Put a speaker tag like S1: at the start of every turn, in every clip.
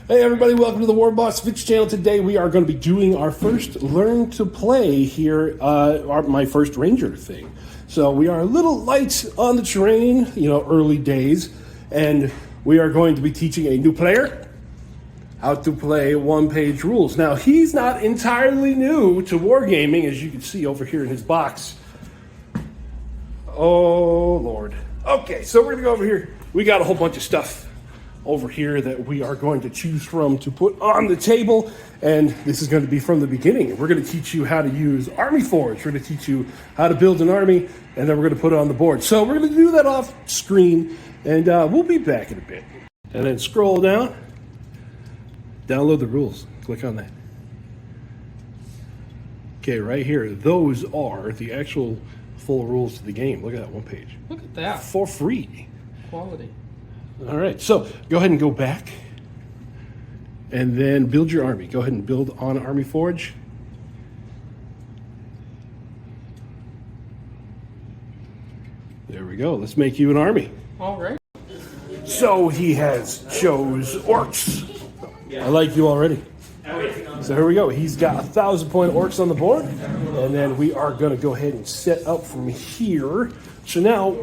S1: Hey everybody, welcome to the warbossfitz channel. Today we are going to be doing our first learn to play here, my first ranger thing. So we are a little light on the terrain, early days, and we are going to be teaching a new player how to play one-page rules. Now he's not entirely new to wargaming, as you can see over here in his box. Oh Lord. Okay, so we're gonna go over here. We got a whole bunch of stuff over here that we are going to choose from to put on the table, and this is going to be from the beginning. We're going to teach you how to use Army Forge. We're going to teach you how to build an army, and then we're going to put it on the board. So we're going to do that off screen, and we'll be back in a bit. And then scroll down, download the rules. Click on that. Okay, right here, those are the actual full rules to the game. Look at that one page.
S2: Look at that.
S1: For free.
S2: Quality.
S1: All right, so go ahead and go back and then build your army. Go ahead and build on Army Forge. There we go. Let's make you an army.
S2: All right.
S1: So he has chose orcs. I like you already. So here we go. He's got 1,000-point orcs on the board, and then we are going to go ahead and set up from here. So now,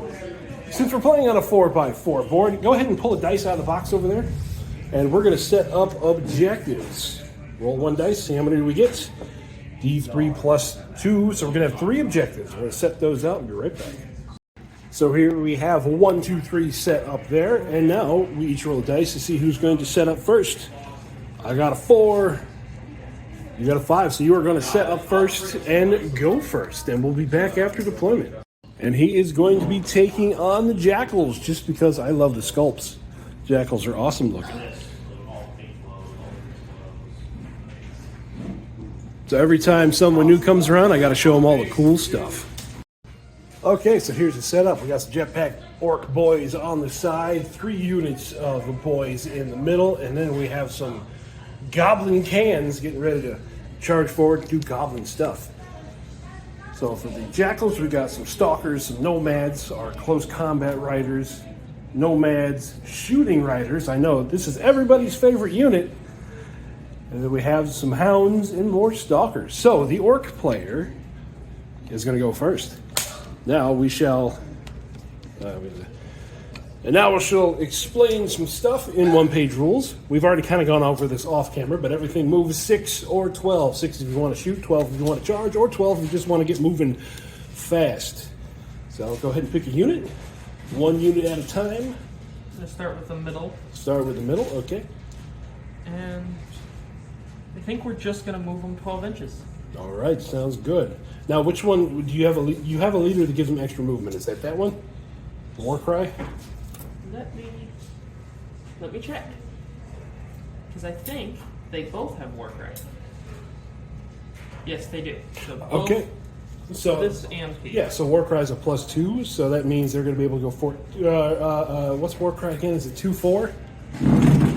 S1: since we're playing on a 4x4 board, go ahead and pull a dice out of the box over there, and we're going to set up objectives. Roll one dice, see how many do we get? D3 plus 2, so we're going to have 3 objectives. We're going to set those out and be right back. So here we have 1, 2, 3 set up there, and now we each roll a dice to see who's going to set up first. I got a 4, you got a 5, so you are going to set up first and go first, and we'll be back after deployment. And he is going to be taking on the jackals just because I love the sculpts. Jackals are awesome looking. So every time someone new comes around, I got to show them all the cool stuff. Okay, so here's the setup. We got some jetpack orc boys on the side, 3 units of the boys in the middle, and then we have some goblin cans getting ready to charge forward and do goblin stuff. So for the jackals, we got some stalkers, some nomads, our close combat riders, nomads, shooting riders. I know this is everybody's favorite unit. And then we have some hounds and more stalkers. So the orc player is going to go first. Now we shall, we shall explain some stuff in one-page rules. We've already kind of gone over this off camera, but everything moves 6 or 12. 6 if you want to shoot, 12 if you want to charge, or 12 if you just want to get moving fast. So I'll go ahead and pick a unit, 1 unit at a time.
S2: I'm going to start with the middle.
S1: Start with the middle, okay.
S2: And I think we're just going to move them 12 inches.
S1: All right, sounds good. Now, which one do you have? You have a leader that gives them extra movement. Is that one? Warcry?
S2: Let me check. Because I think they both have Warcry. Yes, they do. So both
S1: Okay. So
S2: this and P.
S1: Yeah, so Warcry is a +2, so that means they're going to be able to go 4. What's Warcry again? Is it 2/4?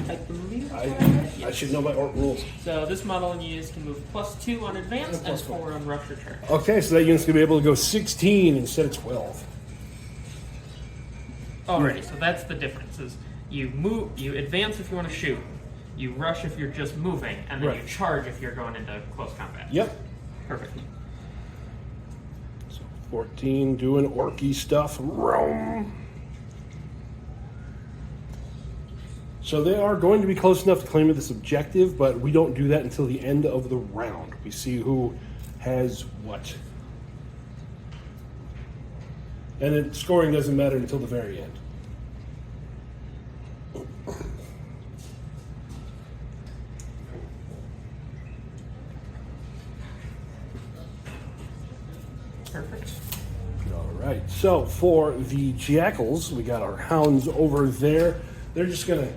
S2: I believe
S1: I should know my orc rules.
S2: So this model and use can move +2 on advance and +4 on rush or charge.
S1: Okay, so that unit's going to be able to go 16 instead of 12.
S2: Alrighty, so that's the difference. Is you advance if you want to shoot, you rush if you're just moving, and then
S1: Right.
S2: you charge if you're going into close combat.
S1: Yep.
S2: Perfect.
S1: So 14 doing orky stuff. Roam. So they are going to be close enough to claim this objective, but we don't do that until the end of the round. We see who has what. And then scoring doesn't matter until the very end.
S2: Perfect.
S1: All right, so for the jackals, we got our hounds over there. They're just gonna,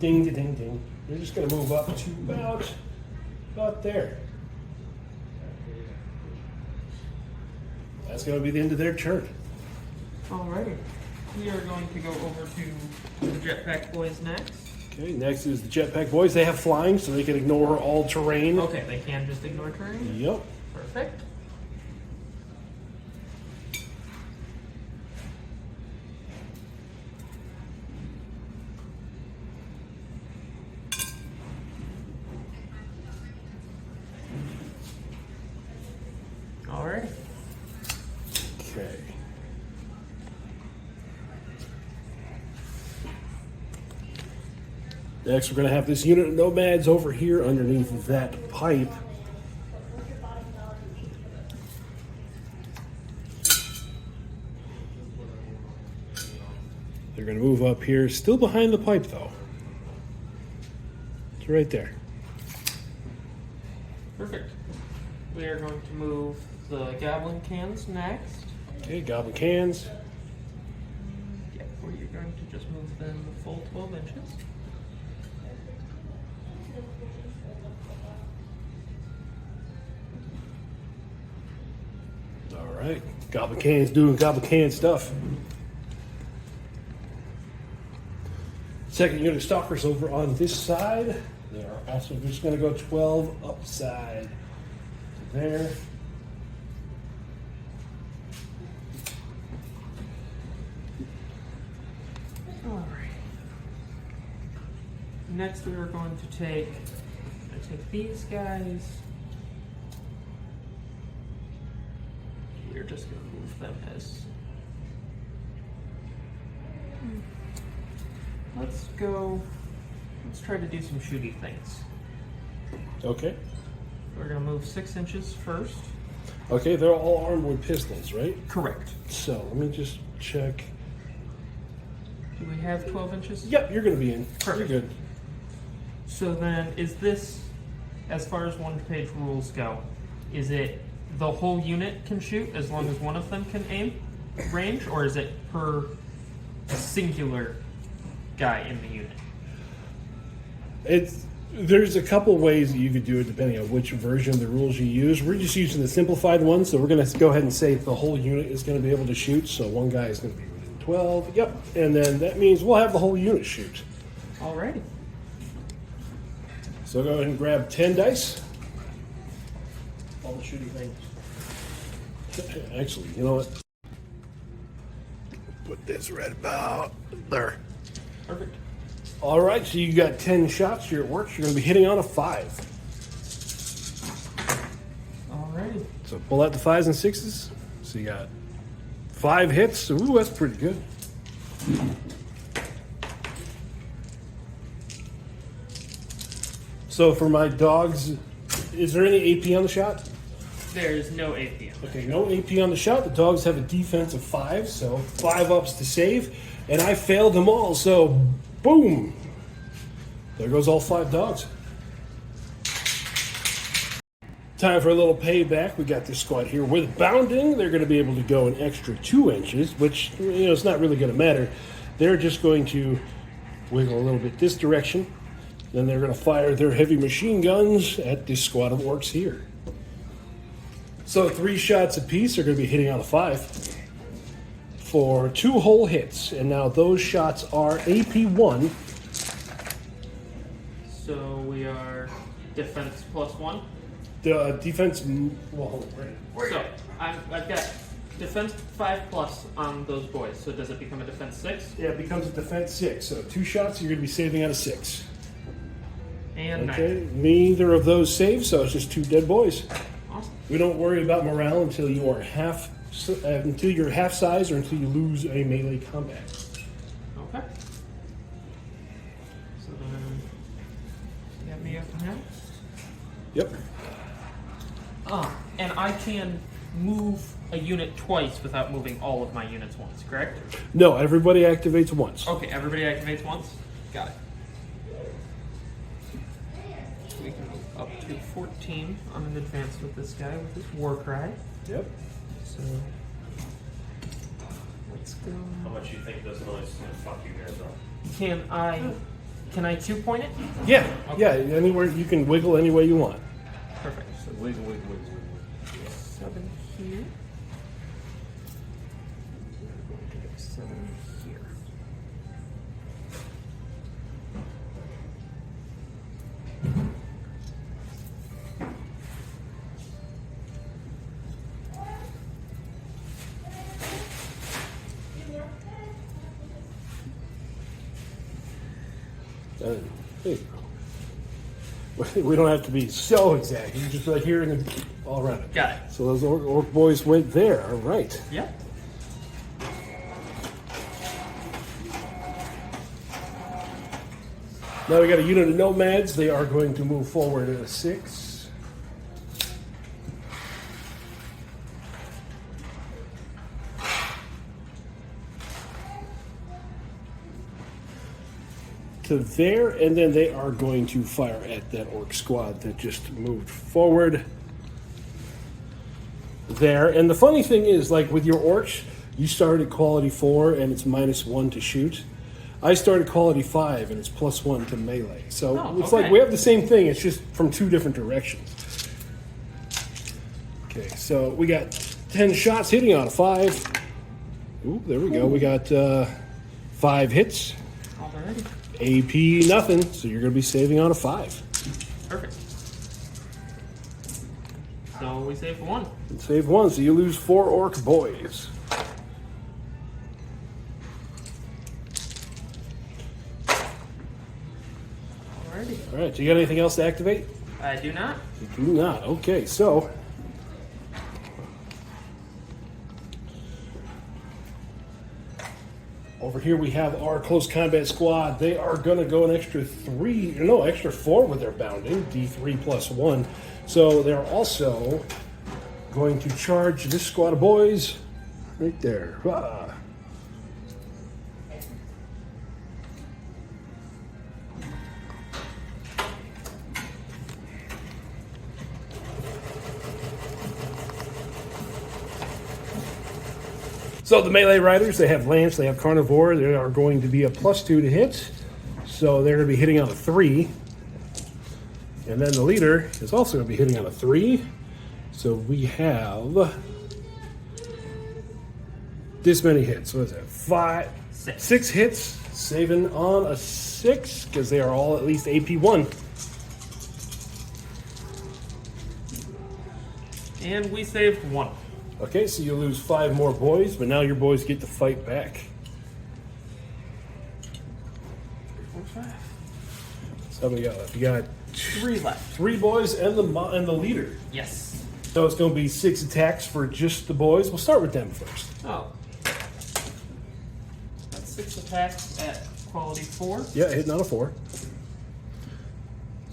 S1: ding, ding, ding, ding. They're just gonna move up to about there. That's gonna be the end of their turn.
S2: Alrighty. We are going to go over to the jetpack boys next.
S1: Okay, next is the jetpack boys. They have flying, so they can ignore all terrain.
S2: Okay, they can just ignore terrain?
S1: Yep.
S2: Perfect.
S1: Next, we're going to have this unit of nomads over here underneath that pipe. They're going to move up here, still behind the pipe though. It's right there.
S2: Perfect. We are going to move the goblin cans next.
S1: Okay, goblin cans.
S2: Yep, where you're going to just move them the full 12 inches.
S1: All right, goblin cans doing goblin can stuff. Second unit stalkers over on this side. They are also just going to go 12 upside. There.
S2: All right. Next, we are going to take these guys. We're just going to move them as. Let's try to do some shooty things.
S1: Okay.
S2: We're going to move 6 inches first.
S1: Okay, they're all armed with pistols, right?
S2: Correct.
S1: So let me just check.
S2: Do we have 12 inches?
S1: Yep, you're going to be in.
S2: Perfect.
S1: You're good.
S2: So then, is this, as far as one-page rules go, is it the whole unit can shoot as long as one of them can aim range, or is it per singular guy in the unit?
S1: There's a couple ways that you could do it depending on which version of the rules you use. We're just using the simplified one, so we're going to go ahead and say the whole unit is going to be able to shoot. So one guy is going to be within 12. Yep, and then that means we'll have the whole unit shoot.
S2: Alrighty.
S1: So go ahead and grab 10 dice. All the shooting things. Actually, you know what? Put this right about there.
S2: Perfect.
S1: All right, so you got 10 shots. You're at work. You're going to be hitting on a 5.
S2: Alrighty.
S1: So pull out the 5s and 6s. So you got 5 hits. Ooh, that's pretty good. So for my dogs, is there any AP on the shot?
S2: There is no APM.
S1: Okay, no AP on the shot. The dogs have a defense of 5, so 5 ups to save. And I failed them all, so boom. There goes all 5 dogs. Time for a little payback. We got this squad here with bounding. They're going to be able to go an extra 2 inches, which, you know, it's not really going to matter. They're just going to wiggle a little bit this direction. Then they're going to fire their heavy machine guns at this squad of orcs here. So 3 shots apiece are going to be hitting on a 5 for 2 whole hits. And now those shots are AP 1.
S2: So we are defense +1.
S1: The defense, well, hold on, right.
S2: So I've got defense 5+ on those boys. So does it become a defense 6?
S1: Yeah, it becomes a defense 6. So 2 shots, you're going to be saving out of 6.
S2: And
S1: Okay,
S2: 9.
S1: neither of those save, so it's just 2 dead boys.
S2: Awesome.
S1: We don't worry about morale until you are until you're half size or until you lose a melee combat.
S2: Okay. So then, you got me up now.
S1: Yep.
S2: And I can move a unit twice without moving all of my units once, correct?
S1: No, everybody activates once.
S2: Okay, everybody activates once. Got it. We can move up to 14 on an advance with this guy with his war cry.
S1: Yep.
S2: So let's go.
S3: How much you think this noise is gonna fuck you guys up?
S2: Can I 2-point it?
S1: Yeah,
S2: Okay.
S1: yeah, anywhere you can wiggle any way you want.
S2: Perfect. So
S3: Wiggle.
S2: 7 here. 7 here.
S1: There you go. We don't have to be so exact. You can just be like here and then all around it.
S2: Got it.
S1: So those orc boys went there. All right.
S2: Yep.
S1: Now we got a unit of nomads. They are going to move forward at a 6. To there, and then they are going to fire at that orc squad that just moved forward. There, and the funny thing is, like with your orcs, you start at quality 4 and it's -1 to shoot. I started quality 5 and it's +1 to melee. So it's like we have the same thing, it's just from 2 different directions. Okay, so we got 10 shots hitting on a 5. Ooh, there we go. We got 5 hits.
S2: Alrighty.
S1: AP nothing, so you're going to be saving on a 5.
S2: Perfect. So we save 1.
S1: Save 1, so you lose 4 orc boys.
S2: Alrighty.
S1: All right, do you got anything else to activate?
S2: I do not.
S1: You do not. Okay, so over here we have our close combat squad. They are going to go an extra 4 with their bounding, D3 +1. So they're also going to charge this squad of boys right there. Ah. So the melee riders, they have lance, they have carnivore. They are going to be a +2 to hit. So they're going to be hitting on a 3. And then the leader is also going to be hitting on a 3. So we have this many hits. What is that? 6 hits, saving on a 6 because they are all at least AP 1.
S2: And we saved 1.
S1: Okay, so you lose 5 more boys, but now your boys get to fight back.
S2: 3, 4, 5.
S1: So how many got left? You got
S2: 3 left.
S1: 3 boys and the leader.
S2: Yes.
S1: So it's going to be 6 attacks for just the boys. We'll start with them first.
S2: Oh. That's 6 attacks at quality 4.
S1: Yeah, hitting on a 4.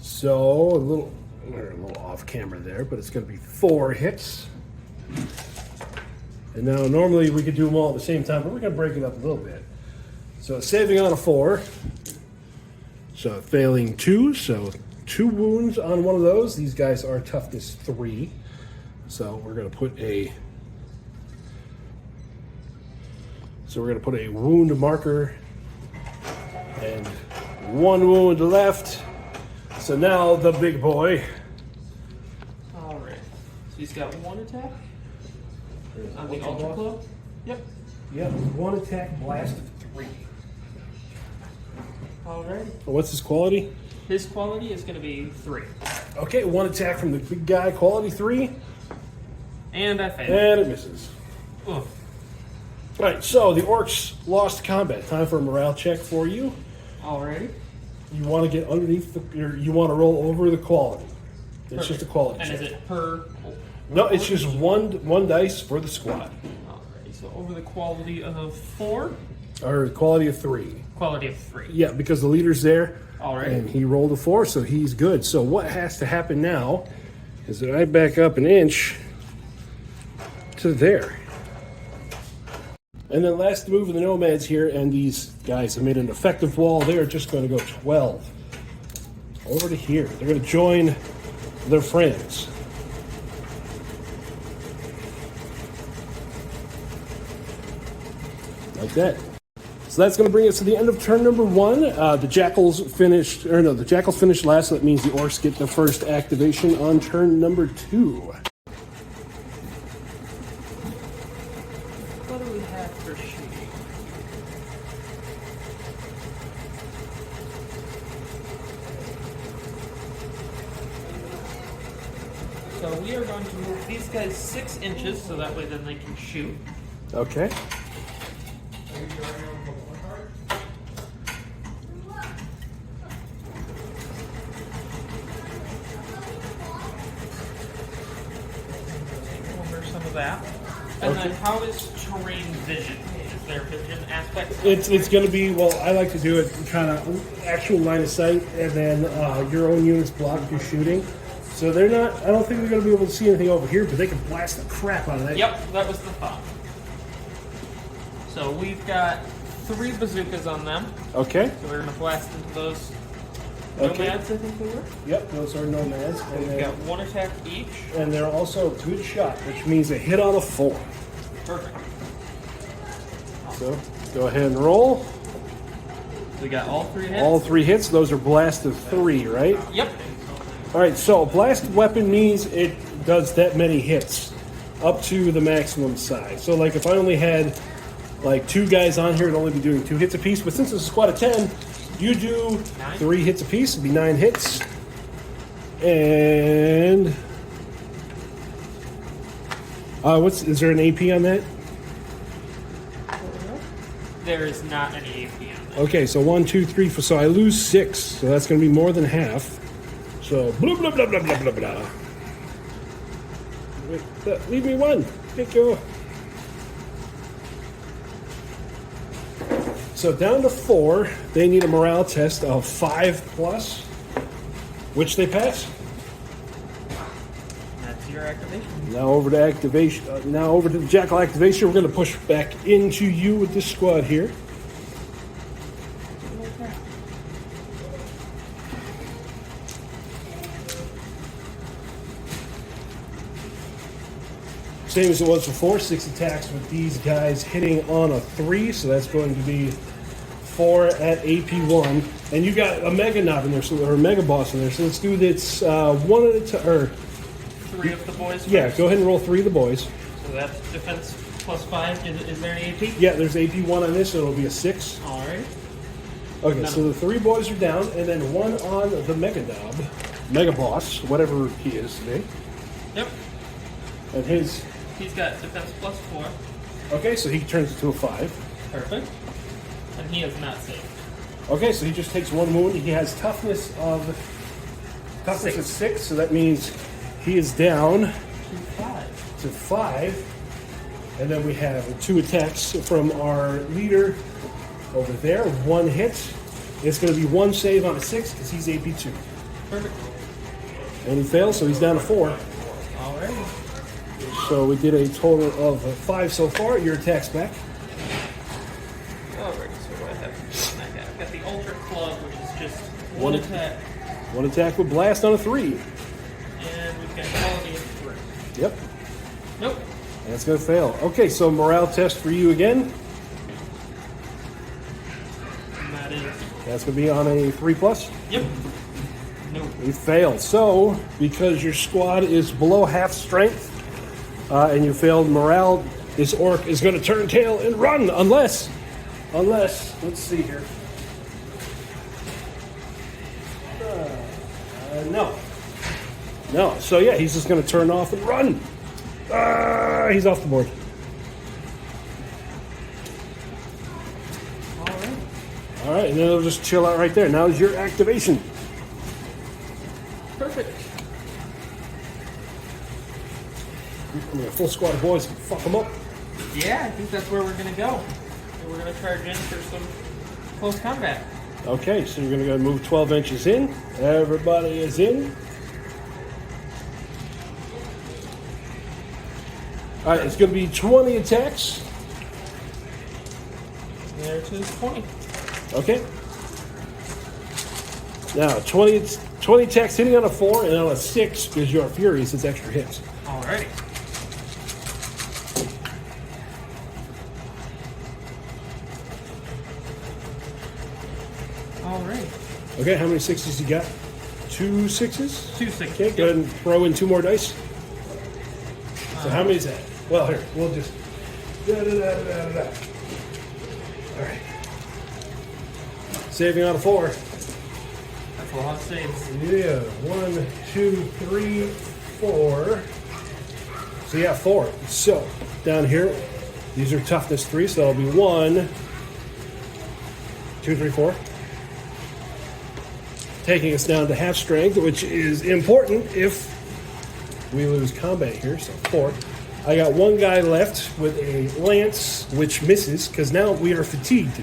S1: So we're a little off camera there, but it's going to be 4 hits. And now normally we could do them all at the same time, but we're going to break it up a little bit. So saving on a 4. So failing 2, so 2 wounds on one of those. These guys are toughness 3. So we're going to put a wound marker and 1 wound left. So now the big boy.
S2: All right. So he's got 1 attack on the ultra claw. Yep.
S1: Yep, 1 attack, blast of 3.
S2: All right.
S1: What's his quality?
S2: His quality is going to be 3.
S1: Okay, 1 attack from the big guy, quality 3.
S2: And I failed.
S1: And it misses.
S2: Ugh.
S1: Alright, so the orcs lost combat. Time for a morale check for you.
S2: Alrighty.
S1: You want to get underneath you want to roll over the quality. It's just a quality
S2: and
S1: check.
S2: is it per?
S1: No, it's just one dice for the squad.
S2: Alrighty, so over the quality of 4?
S1: Or quality of 3.
S2: Quality of 3.
S1: Yeah, because the leader's there.
S2: Alright.
S1: And he rolled a 4, so he's good. So what has to happen now is that I back up an inch to there. And then last move of the nomads here, and these guys have made an effective wall. They are just going to go 12 over to here. They're going to join their friends. Like that. So that's going to bring us to the end of turn number 1. The jackals finished last, so that means the orcs get the first activation on turn number 2.
S2: What do we have for shooting? So we are going to move these guys 6 inches, so that way then they can shoot.
S1: Okay.
S2: Over some of that. And then how is terrain vision? Is there a vision aspect?
S1: It's going to be, well, I like to do it kind of actual line of sight, and then your own units block your shooting. So they're not, I don't think they're going to be able to see anything over here, but they can blast the crap out of that.
S2: Yep, that was the thought. So we've got 3 bazookas on them.
S1: Okay.
S2: So we're going to blast into those
S1: Okay.
S2: nomads, I think they were.
S1: Yep, those are nomads. And,
S2: We've got 1 attack each.
S1: and they're also good shot, which means a hit on a 4.
S2: Perfect.
S1: So go ahead and roll.
S2: We got all 3 hits.
S1: All 3 hits. Those are blast of 3, right?
S2: Yep.
S1: All right, so a blast weapon means it does that many hits up to the maximum size. So like if I only had like 2 guys on here, it'd only be doing 2 hits apiece. But since it's a squad of 10, you do
S2: 9.
S1: 3 hits apiece. It'd be 9 hits. And is there an AP on that?
S2: There is not any AP on that.
S1: Okay, so 1, 2, 3, 4. So I lose 6. So that's going to be more than half. So blah blah blah blah blah blah blah. Leave me 1. Thank you. So down to 4. They need a morale test of 5+, which they pass.
S2: That's your activation.
S1: Now over to activation. Now over to the Jackal activation. We're going to push back into you with this squad here. Same as it was before, 6 attacks with these guys hitting on a 3, so that's going to be 4 at AP1. And you got a Mega Knob in there, or a Mega Boss in there, so let's do this 1 at a time. Or
S2: 3 of the boys.
S1: yeah,
S2: first.
S1: go ahead and roll 3 of the boys.
S2: So that's defense +5. Is there any AP?
S1: Yeah, there's AP1 on this, so it'll be a 6.
S2: Alright.
S1: Okay, so the 3 boys are down, and then 1 on the Mega Knob, Mega Boss, whatever he is today.
S2: Yep.
S1: And
S2: He's got defense +4.
S1: okay, so he turns it to a 5.
S2: Perfect. And he is not safe.
S1: Okay, so he just takes 1 wound. He has toughness of 6, so that means he is down
S2: 5.
S1: to 5. And then we have 2 attacks from our leader over there. 1 hit. It's going to be 1 save on a 6 because he's AP2.
S2: Perfect.
S1: And he fails, so he's down to 4.
S2: Alright.
S1: So we did a total of 5 so far. Your attack's back.
S2: Alright, so what I have? I've got the Ultra Club, which is just 1
S1: One
S2: attack.
S1: 1 attack with blast on a 3.
S2: And we've got quality of 3.
S1: Yep.
S2: Nope.
S1: That's going to fail. Okay, so morale test for you again.
S2: And that is.
S1: That's going to be on a 3+.
S2: Yep. Nope.
S1: You failed. So, because your squad is below half strength and you failed morale, this orc is going to turn tail and run unless, let's see here. No. So, yeah, he's just going to turn off and run. He's off the board.
S2: Alright.
S1: All right, and then it'll just chill out right there. Now is your activation.
S2: Perfect.
S1: I mean, a full squad of boys can fuck them up.
S2: Yeah, I think that's where we're gonna go. So we're gonna charge in for some close combat.
S1: Okay, so you're going to go move 12 inches in. Everybody is in. All right, it's going to be 20 attacks.
S2: There's his 20.
S1: Okay. Now, 20 attacks hitting on a 4 and on a 6 because you're furious. It's extra hits.
S2: Alrighty. Alright.
S1: Okay, how many 6s you got? 2 6s?
S2: 2 6.
S1: Okay, go ahead and throw in 2 more dice. So how many is that? Well, here, we'll just... All right. Saving on a 4.
S2: That's a lot of saves.
S1: Yeah, 1, 2, 3, 4. So yeah, 4. So down here, these are toughness 3, so that'll be 1, 2, 3, 4. Taking us down to half strength, which is important if we lose combat here. So 4. I got one guy left with a lance, which misses, because now we are fatigued.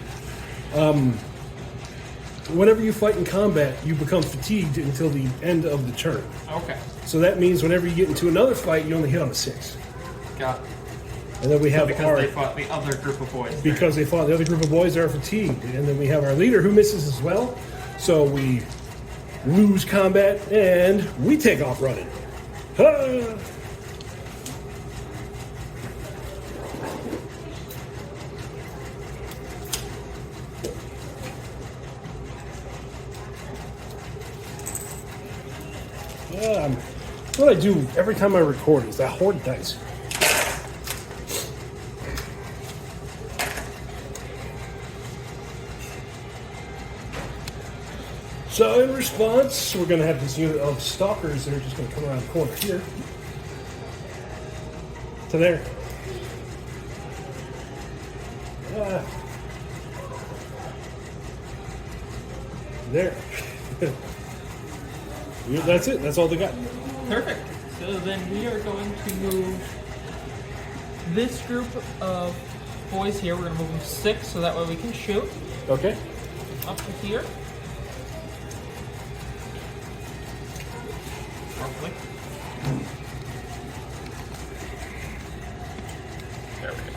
S1: Whenever you fight in combat, you become fatigued until the end of the turn.
S2: Okay.
S1: So that means whenever you get into another fight, you only hit on a 6.
S2: Got it.
S1: And then we have
S2: Because
S1: our...
S2: they fought the other group of boys.
S1: Because they fought the other group of boys that are fatigued. And then we have our leader who misses as well. So we lose combat and we take off running. Ah! What I do every time I record is I hoard dice. So in response, we're going to have this unit of stalkers that are just going to come around the corner here to there. There. Yeah, that's it. That's all they got.
S2: Perfect. So then we are going to move this group of boys here. We're going to move them 6 so that way we can shoot.
S1: Okay.
S2: Up to here. Roughly. There we go.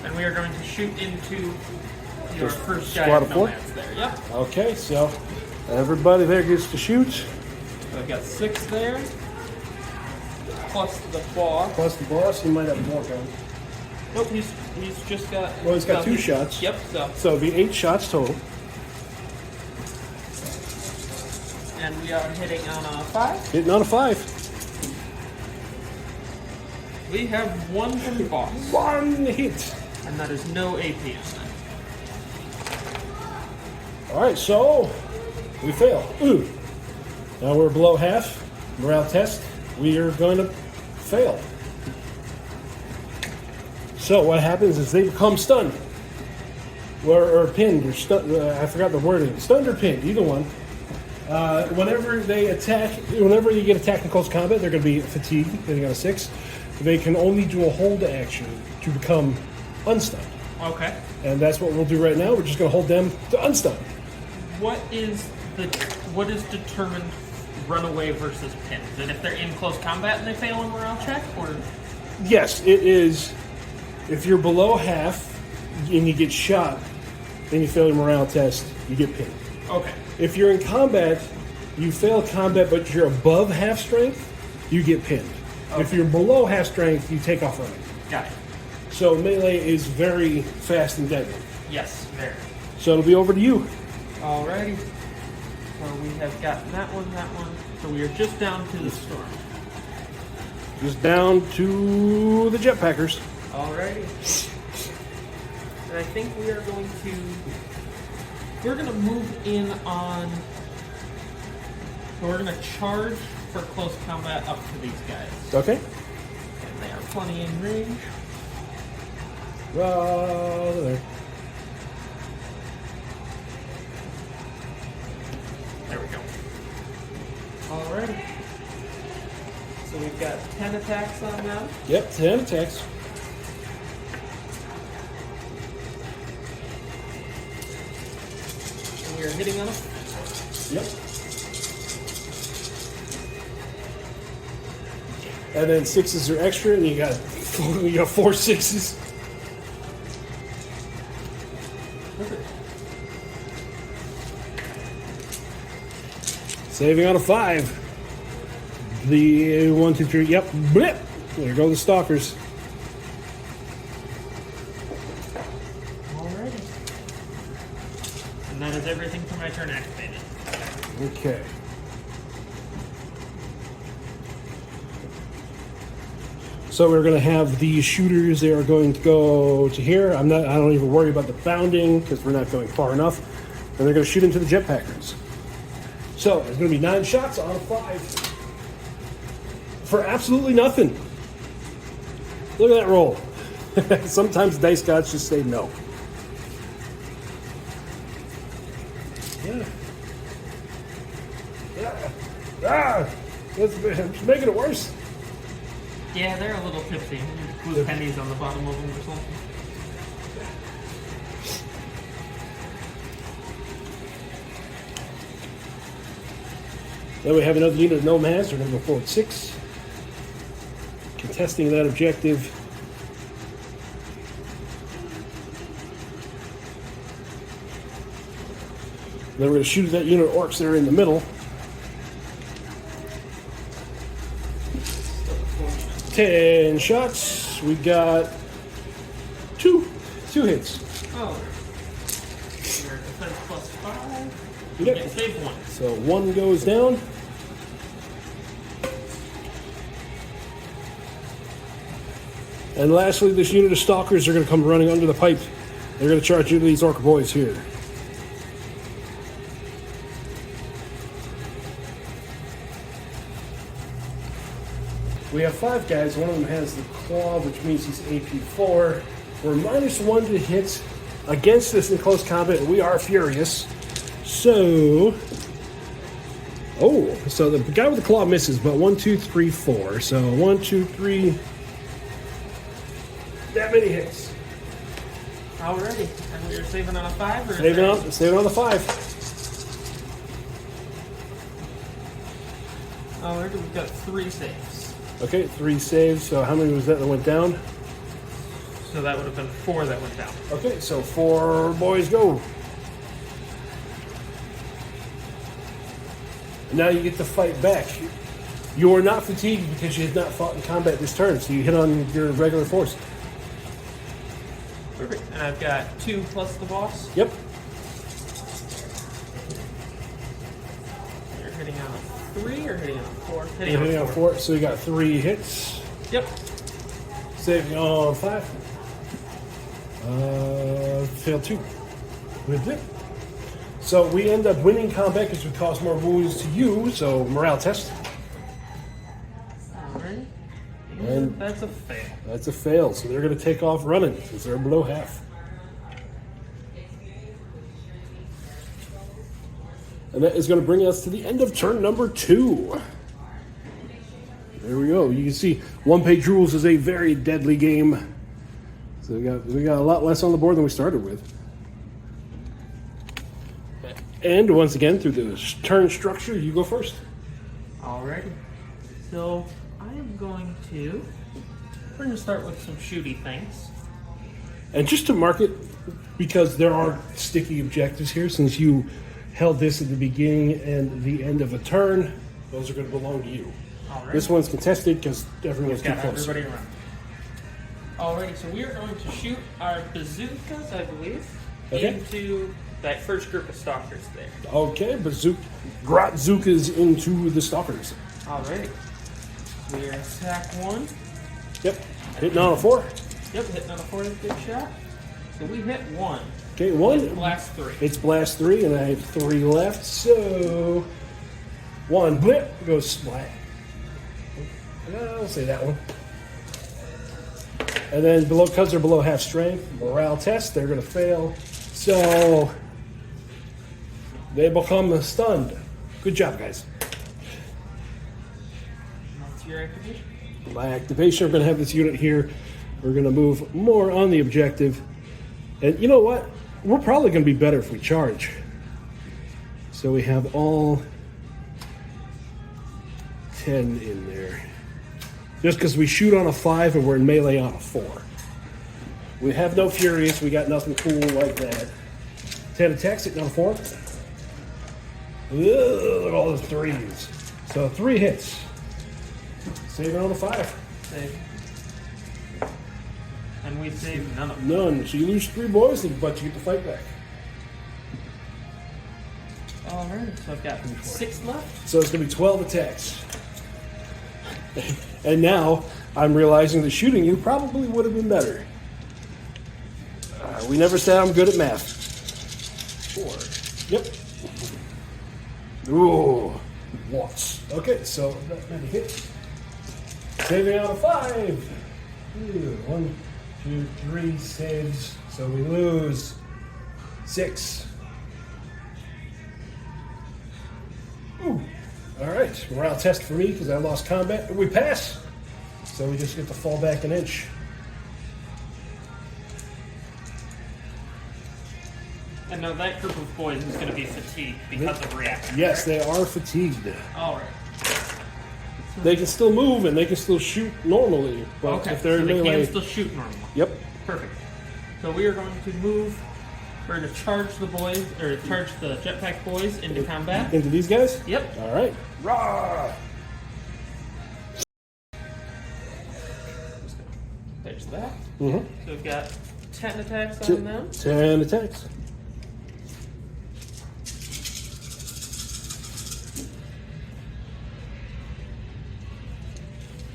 S2: And we are going to shoot into your first guy
S1: squad
S2: of
S1: of 4?
S2: nomads there. Yep.
S1: Okay, so everybody there gets to shoot.
S2: So I've got 6 there. Plus the boss.
S1: Plus the boss, he might have more guns.
S2: Nope, he's just got...
S1: Well, he's got 2 shots.
S2: Yep, so...
S1: So it'll be 8 shots total.
S2: And we are hitting on a 5.
S1: Hitting on a 5.
S2: We have 1 from the boss.
S1: 1 hit.
S2: And that is no AP on that.
S1: Alright, so we fail. Ooh. Now we're below half. Morale test. We are going to fail. So what happens is they become stunned. Or pinned, or I forgot the wording. Stunned or pinned, either one. Whenever they attack, whenever you get attacked in close combat, they're going to be fatigued, hitting on a 6. They can only do a hold action to become unstunned.
S2: Okay.
S1: And that's what we'll do right now. We're just going to hold them to unstun.
S2: What is determined runaway versus pin? Is it if they're in close combat and they fail a morale check, or?
S1: Yes, it is. If you're below half and you get shot and you fail your morale test, you get pinned.
S2: Okay.
S1: If you're in combat, you fail combat, but you're above half strength, you get pinned. Okay. If you're below half strength, you take off running.
S2: Got it.
S1: So melee is very fast and deadly.
S2: Yes, very.
S1: So it'll be over to you.
S2: Alrighty. So we have got that one. So we are just down to the storm.
S1: Just down to the jetpackers.
S2: Alrighty. And I think we are going to... We're going to move in on... So we're going to charge for close combat up to these guys.
S1: Okay.
S2: And they are plenty in range.
S1: There.
S2: There we go. Alrighty. So we've got 10 attacks on them.
S1: Yep, 10 attacks.
S2: And we are hitting on them.
S1: Yep. And then 6s are extra, and you got 4 6s. Saving on a 5. The 1, 2, 3. Yep. Blip. There go the stalkers.
S2: Alrighty. And that is everything for my turn activated.
S1: Okay. So we're going to have the shooters. They are going to go to here. I don't even worry about the bounding because we're not going far enough. And they're going to shoot into the jetpackers. So there's going to be 9 shots on a 5 for absolutely nothing. Look at that roll. Sometimes dice gods just say no. Yeah. It's making it worse.
S2: Yeah, they're a little tipsy. Blue pennies on the bottom of them or something.
S1: Then we have another unit of nomads. We're going to go forward 6. Contesting that objective. Then we're going to shoot at that unit of orcs that are in the middle. 10 shots. We got two hits.
S2: Oh. Your defense plus 5. You
S1: Yep.
S2: get save 1.
S1: So 1 goes down. And lastly, this unit of stalkers are going to come running under the pipe. They're going to charge into these orc boys here. We have 5 guys. One of them has the claw, which means he's AP4. We're -1 to hit against this in close combat. We are furious. So the guy with the claw misses, but 1, 2, 3, 4. So 1, 2, 3. That many hits.
S2: Alrighty. And you're saving on a 5? Or
S1: Saving on the 5.
S2: Alrighty, we've got 3 saves.
S1: Okay, 3 saves. So how many was that went down?
S2: So that would have been 4 that went down.
S1: Okay, so 4 boys go. And now you get to fight back. You are not fatigued because you have not fought in combat this turn, so you hit on your regular force.
S2: Perfect. And I've got 2 plus the boss.
S1: Yep.
S2: You're hitting on a 3 or hitting on a 4?
S1: You're hitting on 4, so you got 3 hits.
S2: Yep.
S1: Saving on 5. Failed 2. With it. So we end up winning combat because we cause more wounds to you, so morale test.
S2: Alright.
S1: And
S2: that's a fail.
S1: that's a fail, so they're going to take off running because they're below half. And that is going to bring us to the end of turn number 2. There we go. You can see one-page rules is a very deadly game. So we got a lot less on the board than we started with. And once again, through the turn structure, you go first.
S2: Alrighty. So I am going to. We're going to start with some shooty things.
S1: And just to mark it, because there are sticky objectives here, since you held this at the beginning and the end of a turn, those are going to belong to you.
S2: Alright.
S1: This one's contested because everyone's too
S2: Got
S1: close.
S2: everybody around. Alrighty, so we are going to shoot our bazookas, I believe,
S1: Okay.
S2: into that first group of stalkers there.
S1: Okay, Grotzukas into the stalkers.
S2: Alrighty. We are attack 1.
S1: Yep, hitting on a 4.
S2: Yep, hitting on a 4 is a good shot. So we hit 1.
S1: Okay, 1.
S2: Blast 3.
S1: It's blast 3, and I have 3 left, so 1 blip goes splat. I'll say that one. And then because they're below half strength, morale test, they're going to fail. So they become stunned. Good job, guys.
S2: That's your activation.
S1: By activation, we're going to have this unit here. We're going to move more on the objective. And you know what? We're probably going to be better if we charge. So we have all 10 in there. Just because we shoot on a 5 and we're in melee on a 4. We have no Furious. We got nothing cool like that. 10 attacks, hitting on a 4. Ugh, look at all the 3s. So 3 hits. Saving on a 5.
S2: Save. And we save none of them.
S1: None. So you lose 3 boys, but you get to fight back.
S2: Alright, so I've got 6 left.
S1: So it's going to be 12 attacks. And now I'm realizing that shooting you probably would have been better. We never said I'm good at math.
S2: 4.
S1: Yep. Ooh, lots. Okay, so that many hits. Saving out of 5. Ooh, 1, 2, 3 saves. So we lose 6. Ooh. All right, morale test for me because I lost combat. We pass. So we just get to fall back an inch.
S2: And now that group of boys is going to be fatigued because of reaction.
S1: Yes, they are fatigued.
S2: All right.
S1: They can still move and they can still shoot normally. But
S2: Okay,
S1: if they're
S2: so
S1: in
S2: they
S1: melee,
S2: can still shoot normally.
S1: Yep.
S2: Perfect. So we are going to move. We're going to charge the boys, or charge the jetpack boys into combat.
S1: Into these guys?
S2: Yep.
S1: All right. Rah!
S2: There's that.
S1: Mm-hmm.
S2: So we've got 10 attacks on them.
S1: 10 attacks.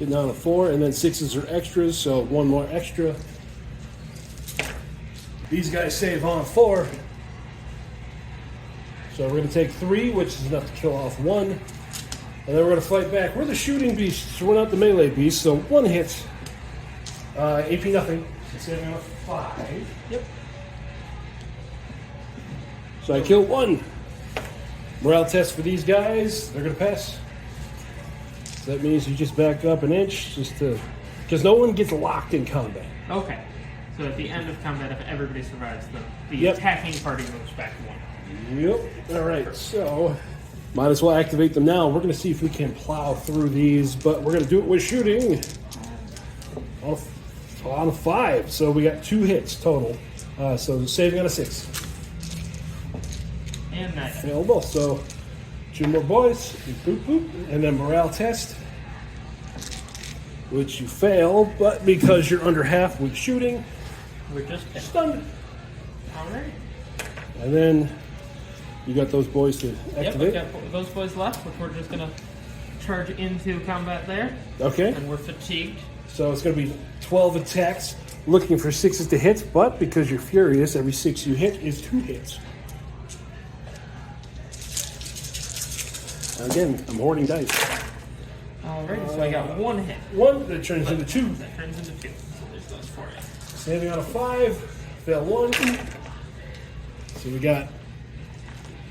S1: Getting down to 4, and then 6s are extras, so 1 more extra. These guys save on 4. So we're going to take 3, which is enough to kill off 1. And then we're going to fight back. We're the shooting beasts, we're not the melee beasts, so 1 hit. AP nothing. So saving on 5.
S2: Yep.
S1: So I kill 1. Morale test for these guys. They're going to pass. So that means you just back up an inch just to... Because no one gets locked in combat.
S2: Okay. So at the end of combat, if everybody survives, the
S1: Yep.
S2: attacking party moves back 1.
S1: Yep. All right, so might as well activate them now. We're going to see if we can plow through these, but we're going to do it with shooting on a 5. So we got 2 hits total. So saving on a 6.
S2: And that.
S1: Failed both. So 2 more boys. Boop, boop. And then morale test, which you fail, but because you're under half with shooting,
S2: We're just
S1: stunned.
S2: All right.
S1: And then you got those boys to
S2: Yep, we've
S1: activate.
S2: got those boys left, which we're just going to charge into combat there.
S1: Okay.
S2: And we're fatigued.
S1: So it's going to be 12 attacks, looking for 6s to hit, but because you're furious, every 6 you hit is 2 hits. Again, I'm hoarding dice.
S2: Alrighty, so I got 1 hit.
S1: 1 that turns into 2.
S2: That turns into 2. So there's those for you.
S1: Saving on a 5, fail 1. So we got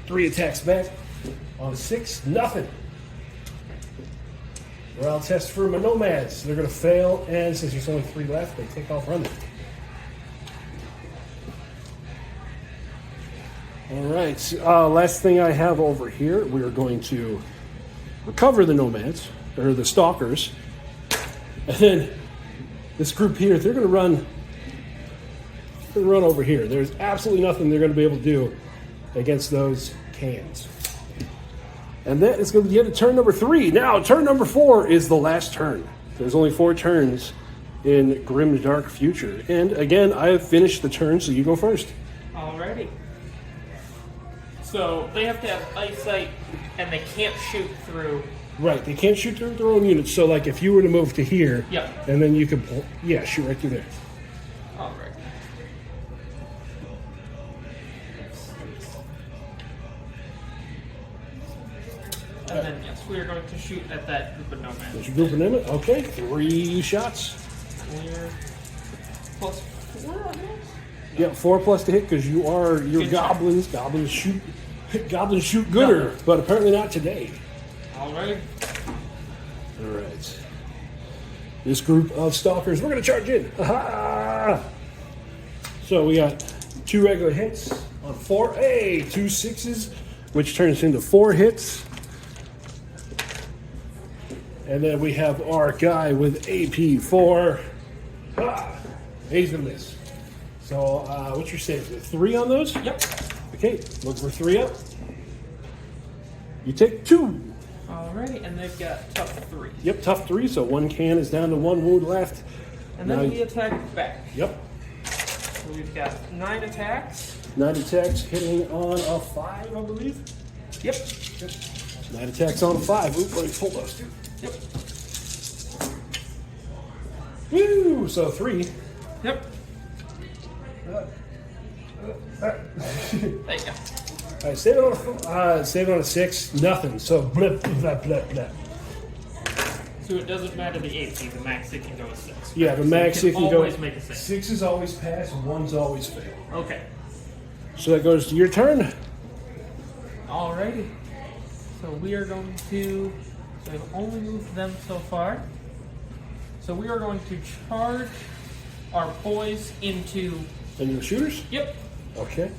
S1: 3 attacks back. On a 6, nothing. Morale test for my nomads. They're going to fail, and since there's only 3 left, they take off running. All right, last thing I have over here, we are going to recover the nomads, or the stalkers, and then this group here, they're going to run over here. There's absolutely nothing they're going to be able to do against those cans. And that is going to be the end of turn number 3. Now, turn number 4 is the last turn. There's only 4 turns in Grim's Dark Future. And again, I have finished the turn, so you go first.
S2: Alrighty. So they have to have eyesight, and they can't shoot through.
S1: Right, they can't shoot through their own units. So, like, if you were to move to here,
S2: Yep.
S1: and then you could pull, yeah, shoot right through there.
S2: Alright. And then, yes, we are going to shoot at that group of nomads.
S1: There's your group of them. Okay, 3 shots.
S2: We're plus 4, I guess?
S1: Yeah, 4 plus to hit because you're
S2: Good
S1: goblins. Goblins shoot gooder,
S2: No.
S1: but apparently not today.
S2: Alright.
S1: All right. This group of stalkers, we're going to charge in. Aha! So we got 2 regular hits on 4. Hey, 2 6s, which turns into 4 hits. And then we have our guy with AP 4. Ah, he's going to miss. So what's your save? 3 on those?
S2: Yep.
S1: Okay, look for 3 up. You take 2.
S2: Alrighty, and they've got tough 3.
S1: Yep, tough 3, so 1 can is down to 1 wound left.
S2: And then
S1: Now-
S2: we attack back.
S1: Yep,
S2: So we've got 9 attacks.
S1: 9 attacks hitting on a 5, I believe.
S2: Yep.
S1: 9 attacks on a 5. Oop, let me pull those 2.
S2: Yep.
S1: Woo! So 3.
S2: Yep. There you go.
S1: All right, save it on a 6. Nothing. So blip, blip, blip, blip.
S2: So it doesn't matter the AP, the max it can go is 6.
S1: Yeah, the max
S2: So
S1: it
S2: you
S1: can
S2: can
S1: go.
S2: always make a 6.
S1: 6 always pass, 1's always fail.
S2: Okay.
S1: So that goes to your turn.
S2: Alrighty. So we are going to. So I've only moved them so far. So we are going to charge our boys into.
S1: And the shooters?
S2: Yep.
S1: Okay.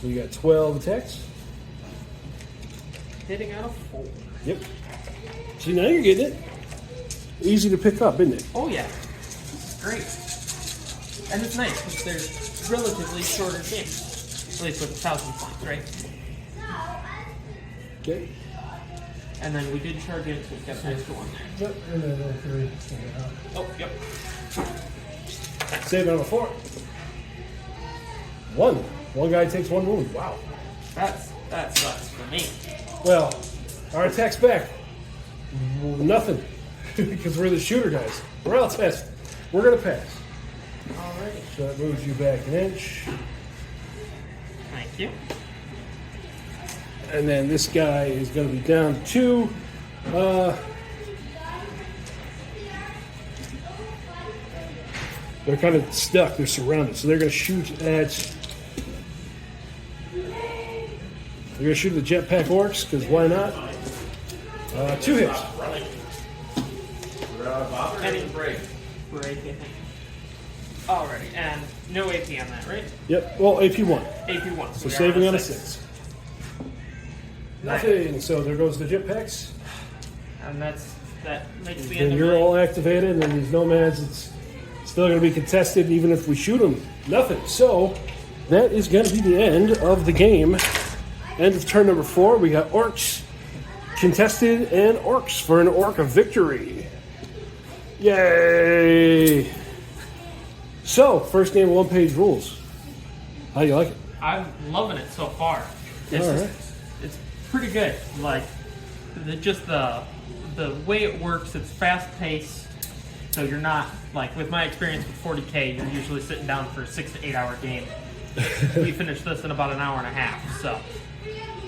S1: So you got 12 attacks.
S2: Hitting out of 4.
S1: Yep. See, now you're getting it. Easy to pick up, isn't it?
S2: Oh yeah. This is great. And it's nice because there's relatively shorter games. At least with 1,000 points, right?
S1: Okay.
S2: And then we did charge in, so we've got an extra one there.
S1: Yep. And then 3.
S2: Oh, yep.
S1: Save it on a 4. 1. One guy takes 1 wound. Wow.
S2: That sucks for me.
S1: Well, our attack's back. Nothing. Because we're the shooter guys. We're all tested. We're going to pass.
S2: Alrighty.
S1: So that moves you back an inch.
S2: Thank you.
S1: And then this guy is going to be down 2. They're kind of stuck. They're surrounded. So they're going to shoot at... They're going to shoot the jetpack orcs, because why not? 2 hits.
S2: Any break, I think. Alrighty, and no AP on that, right?
S1: Yep. Well, AP 1.
S2: AP 1.
S1: So
S2: we are
S1: saving on a
S2: 6.
S1: 6. Nothing. So there goes the jetpacks.
S2: And that makes the
S1: Then
S2: end
S1: you're
S2: of
S1: all activated, and these nomads, it's still going to be contested even if we shoot them. Nothing. So that is going to be the end of the game. End of turn number 4. We got orcs contested and orcs for an orc victory. Yay! So, first game, 1-page rules. How do you like it?
S2: I'm loving it so far. It's
S1: All
S2: just,
S1: right.
S2: it's pretty good. Like the way it works, it's fast paced. So you're not like with my experience with 40K, you're usually sitting down for a 6 to 8 hour game. We finished this in about an hour and a half. So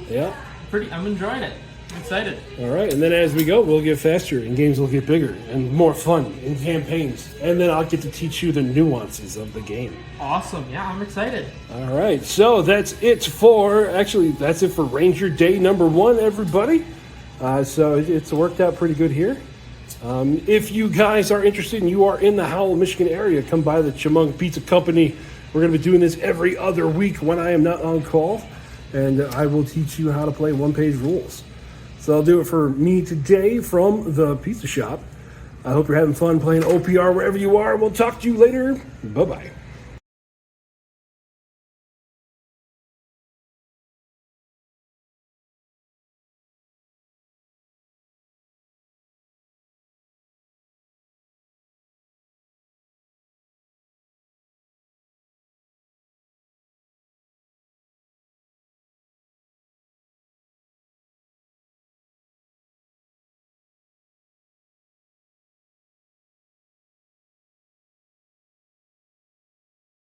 S1: Yeah.
S2: I'm enjoying it. I'm excited.
S1: All right, and then as we go, we'll get faster, and games will get bigger and more fun in campaigns. And then I'll get to teach you the nuances of the game.
S2: Awesome. Yeah, I'm excited.
S1: All right, so that's it for Ranger Day number 1, everybody. So it's worked out pretty good here. If you guys are interested and you are in the Howell, Michigan area, come by the Chemung Pizza Company. We're going to be doing this every other week when I am not on call, and I will teach you how to play 1-page rules. So I'll do it for me today from the pizza shop. I hope you're having fun playing OPR wherever you are. We'll talk to you later. Bye-bye.